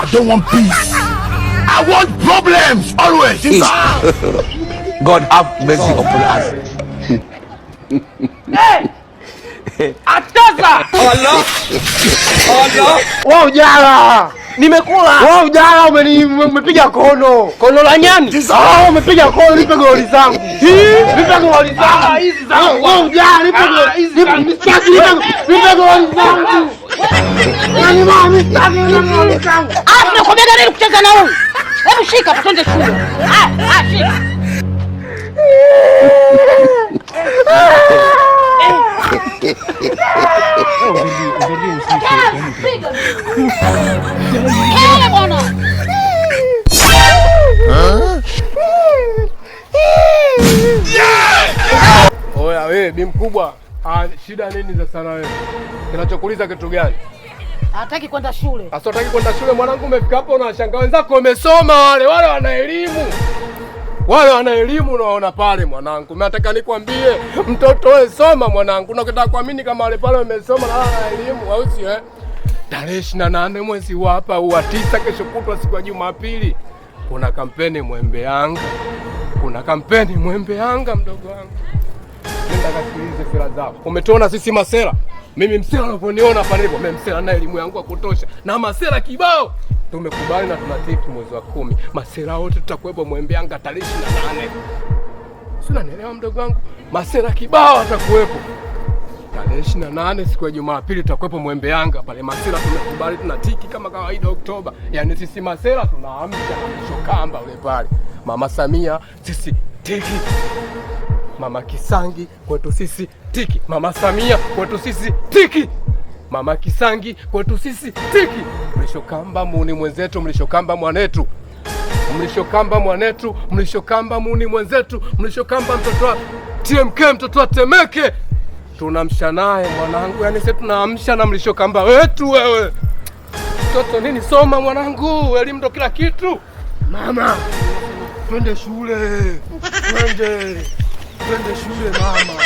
I don't want peace. I want problems always. God have mercy upon us. Hey! Ataza! Allah! Allah! Wao jala! Nimekula! Wao jala umepiga kono. Kono la nyani? Umepiga kono, nipe goli zangu. Nipe goli zangu. Hizi zangu. Wao jala, nipe goli. Nipe goli zangu. Nani mami, nipe goli zangu. Nakwambia nini kucheza na huyu? Hebu shika twende shule. Shika. Oya wewe bi mkubwa, shida nini sasa na wewe? Kinachokuuliza kitu gani? Hataki kwenda shule. Sasa hataki kwenda shule mwanangu, umefika hapo unashangaa wenzako wamesoma wale wana elimu. Wale wana elimu unaona pale mwanangu. Mimi nataka nikwambie mtoto wewe soma mwanangu. Unataka kuamini kama wale pale wamesoma na wana elimu au si Tarehe 28 mwezi wa hapa wa 9 kesho kutwa siku ya Jumapili. Kuna kampeni Mwembe Yanga. Kuna kampeni Mwembe Yanga mdogo wangu. Nenda kasikilize sera zao. Umetuona sisi masera. Mimi msela unavyoniona pale hivyo, mimi msela na elimu yangu ya kutosha. Na masera kibao. Tumekubali na tunatiki mwezi wa 10. Masera wote tutakuwepo Mwembe Yanga tarehe 28. Si unanielewa mdogo wangu? Masera kibao atakuwepo. Tarehe 28 siku ya Jumapili tutakuwepo Mwembe Yanga pale. Masera tumekubali tunatiki kama kawaida Oktoba. Yaani sisi masera tunaamsha na mshokamba ule pale. Mama Samia sisi tiki. Mama Kisangi kwetu sisi tiki. Mama Samia kwetu sisi tiki. Mama Kisangi kwetu sisi tiki. Mlishokamba muni mwenzetu, mlishokamba mwanetu. Mlishokamba mwanetu, mlishokamba muni mwenzetu, mlishokamba mtoto wa TMK, mtoto wa Temeke. Tunamsha naye mwanangu, yani sisi tunaamsha na mlishokamba wetu wewe. Mtoto nini soma mwanangu, elimu ndo kila kitu. Mama, twende shule. Twende shule mama.